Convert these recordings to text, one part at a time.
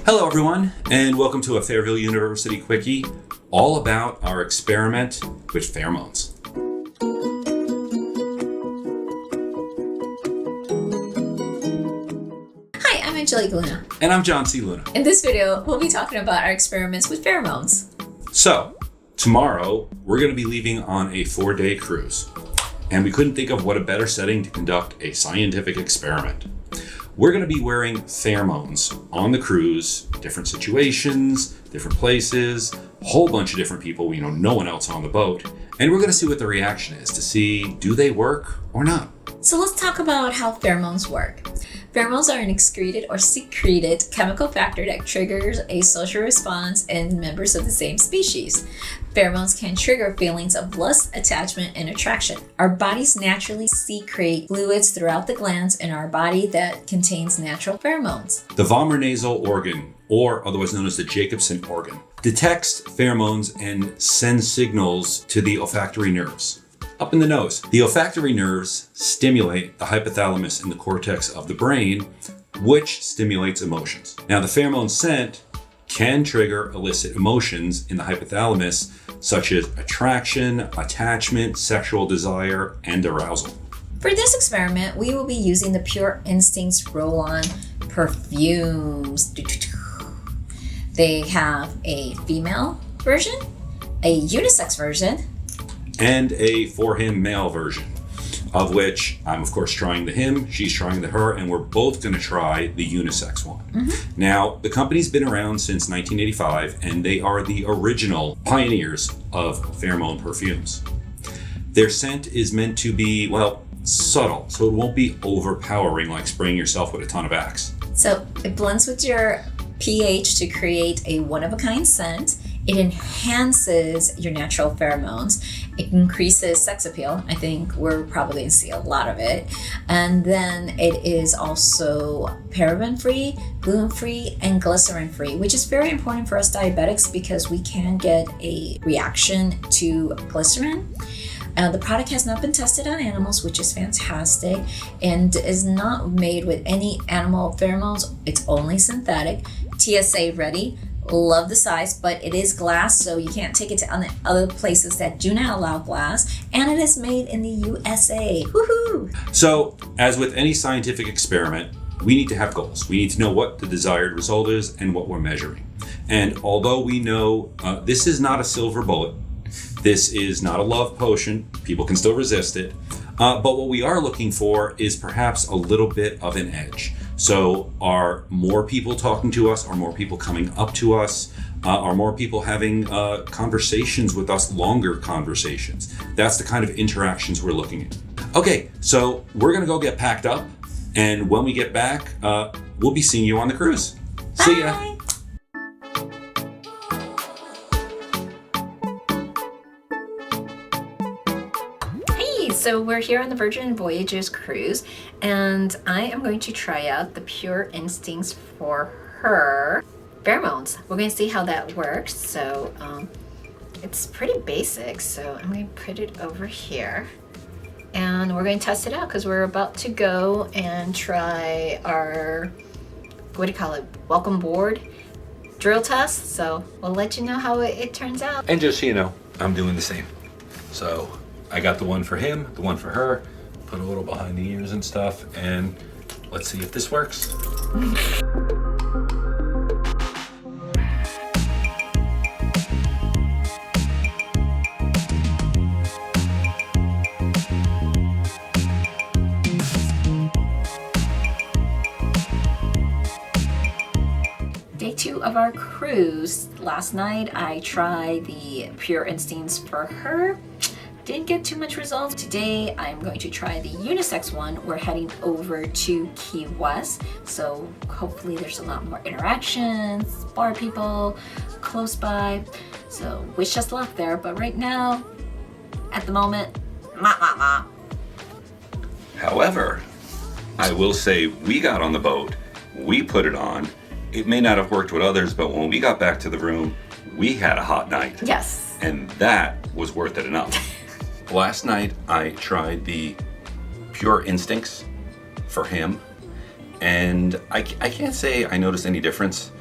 Hello everyone, and welcome to a Fairfield University Quickie, all about our experiment with pheromones. Hi, I'm Angelique Luna. And I'm John C. Luna. In this video, we'll be talking about our experiments with pheromones. So, tomorrow, we're going to be leaving on a 4-day cruise. And we couldn't think of what a better setting to conduct a scientific experiment. We're going to be wearing pheromones on the cruise, different situations, different places, a whole bunch of different people, no one else on the boat. And we're going to see what the reaction is to see, do they work or not? So let's talk about how pheromones work. Pheromones are an excreted or secreted chemical factor that triggers a social response in members of the same species. Pheromones can trigger feelings of lust, attachment, and attraction. Our bodies naturally secrete fluids throughout the glands in our body that contains natural pheromones. The vomeronasal organ, or otherwise known as the Jacobson organ, detects pheromones and sends signals to the olfactory nerves up in the nose. The olfactory nerves stimulate the hypothalamus and the cortex of the brain, which stimulates emotions. Now, the pheromone scent can trigger illicit emotions in the hypothalamus, such as attraction, attachment, sexual desire, and arousal. For this experiment, we will be using the Pure Instinct Roll-On Perfumes. They have a female version, a unisex version, and a for him male version, of which I'm of course trying the him, she's trying the her, and we're both going to try the unisex one. Now, the company's been around since 1985, and they are the original pioneers of pheromone perfumes. Their scent is meant to be, subtle, so it won't be overpowering like spraying yourself with a ton of Axe. So it blends with your pH to create a one-of-a-kind scent. It enhances your natural pheromones. It increases sex appeal. I think we're probably going to see a lot of it. And then it is also paraben-free, gluten-free, and glycerin-free, which is very important for us diabetics because we can get a reaction to glycerin. The product has not been tested on animals, which is fantastic, and is not made with any animal pheromones. It's only synthetic. TSA ready. Love the size, but it is glass, so you can't take it to other places that do not allow glass. And it is made in the USA. Woohoo! So, as with any scientific experiment, we need to have goals. We need to know what the desired result is and what we're measuring. And although we know this is not a silver bullet, this is not a love potion, people can still resist it, but what we are looking for is perhaps a little bit of an edge. So are more people talking to us? Are more people coming up to us? Are more people having conversations with us, longer conversations? That's the kind of interactions we're looking at. Okay, so we're gonna go get packed up, and when we get back, we'll be seeing you on the cruise. Bye. See ya. So we're here on the Virgin Voyages cruise, and I am going to try out the Pure Instincts for her pheromones. We're going to see how that works. So it's pretty basic, so I'm going to put it over here, and we're going to test it out because we're about to go and try our, welcome board drill test. So we'll let you know how it turns out. And just so you know, I'm doing the same. So I got the one for him, the one for her, put a little behind the ears and stuff, and let's see if this works. Day 2 of our cruise. Last night I tried the Pure Instincts for her. Didn't get too much results. Today I'm going to try the unisex one. We're heading over to Key West, so hopefully there's a lot more interactions, bar people close by. So wish us luck there, but right now, at the moment, However, I will say we got on the boat, we put it on. It may not have worked with others, but when we got back to the room, we had a hot night. Yes. And that was worth it enough. Last night I tried the Pure Instincts for him, and I can't say I noticed any difference,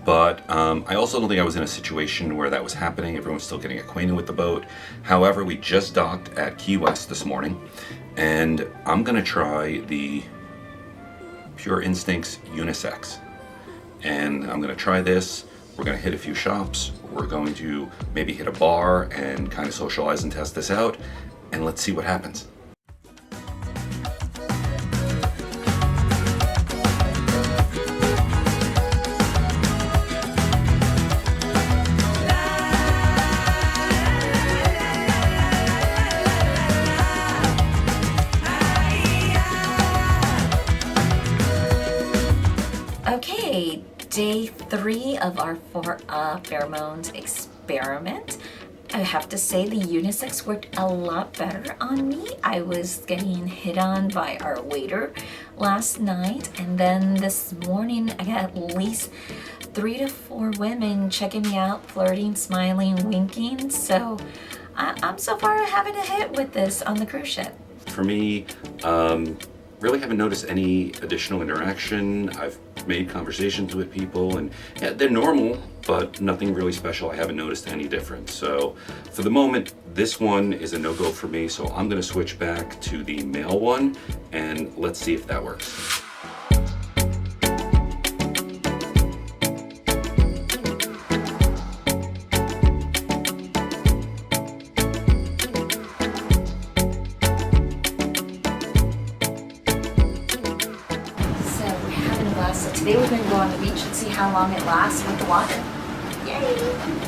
But I also don't think I was in a situation where that was happening. Everyone's still getting acquainted with the boat. However, we just docked at Key West this morning, and I'm gonna try the Pure Instincts Unisex. And I'm gonna try this. We're gonna hit a few shops. We're going to maybe hit a bar and kind of socialize and test this out. And let's see what happens. Okay, day 3 of our pheromones experiment. I have to say the unisex worked a lot better on me. I was getting hit on by our waiter last night, and then this morning I got at least 3 to 4 women checking me out, flirting, smiling, winking. So I'm so far having a hit with this on the cruise ship. For me, really haven't noticed any additional interaction. I've made conversations with people, and yeah, they're normal, but nothing really special. I haven't noticed any difference. So for the moment, this one is a no-go for me, so I'm gonna switch back to the male one, and let's see if that works. So today we're going to go on the beach and see how long it lasts with the water. Yay!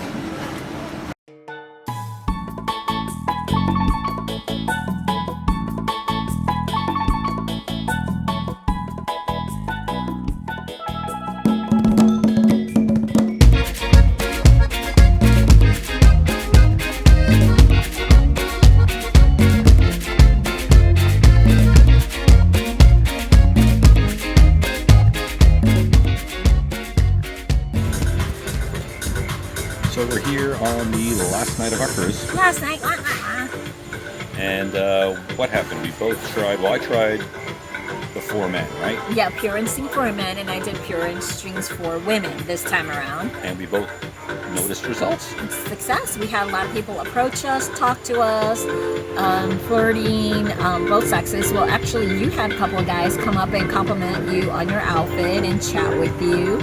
So we're here on the last night of our cruise. Last night, And what happened? We both tried, well, I tried the 4 men, right? yeah, Pure Instinct for men, and I did Pure Instincts for women this time around. And we both noticed results. Success. We had a lot of people approach us, talk to us, flirting, both sexes. Well, actually, you had a couple of guys come up and compliment you on your outfit and chat with you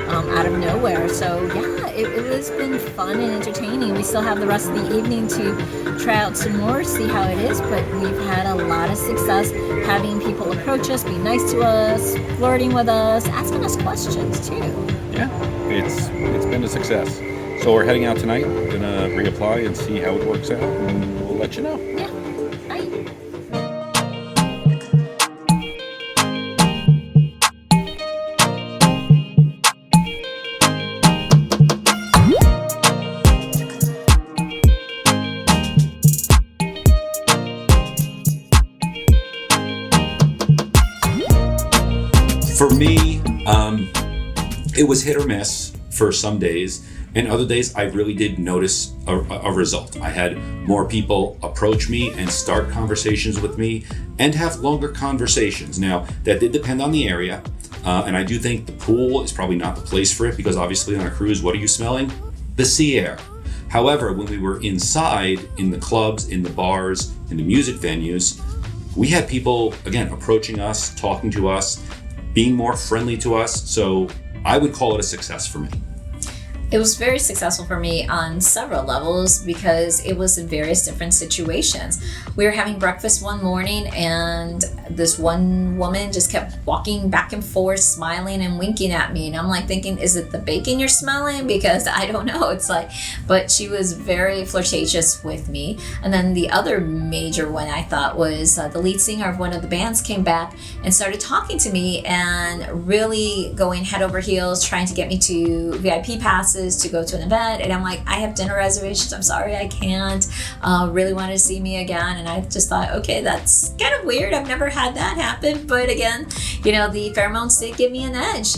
out of nowhere. So yeah, it has been fun and entertaining. We still have the rest of the evening to try out some more, see how it is, but we've had a lot of success having people approach us, be nice to us, flirting with us, asking us questions too. Yeah, it's been a success. So we're heading out tonight. We're gonna reapply and see how it works out, and we'll let you know. Yeah. Bye. For me, it was hit or miss for some days, and other days I really did notice a result. I had more people approach me and start conversations with me and have longer conversations. Now, that did depend on the area, and I do think the pool is probably not the place for it, because obviously on a cruise, what are you smelling? The sea air. However, when we were inside, in the clubs, in the bars, in the music venues, we had people, again, approaching us, talking to us, being more friendly to us. So I would call it a success for me. It was very successful for me on several levels because it was in various different situations. We were having breakfast one morning and this one woman just kept walking back and forth, smiling and winking at me. And I'm like thinking, is it the bacon you're smelling? Because I don't know. It's like, but she was very flirtatious with me. And then the other major one I thought was the lead singer of one of the bands came back and started talking to me and really going head over heels, trying to get me to VIP passes to go to an event. And I'm like, I have dinner reservations. I'm sorry, I can't. Really wanted to see me again. And I just thought, okay, that's kind of weird. I've never had that happen. But again, you know, the pheromones did give me an edge.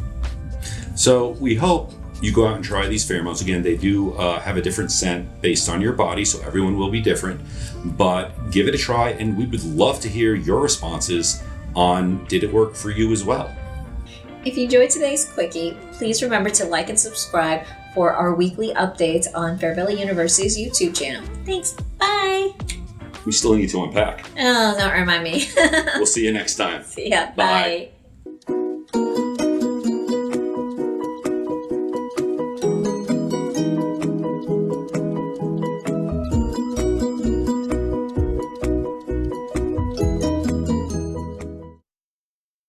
So we hope you go out and try these pheromones. Again, they do have a different scent based on your body, so everyone will be different. But give it a try, and we would love to hear your responses on, did it work for you as well? If you enjoyed today's quickie, please remember to like and subscribe for our weekly updates on Fair Valley University's YouTube channel. Thanks. Bye. We still need to unpack. Oh, don't remind me. We'll see you next time. See ya. Bye. Bye.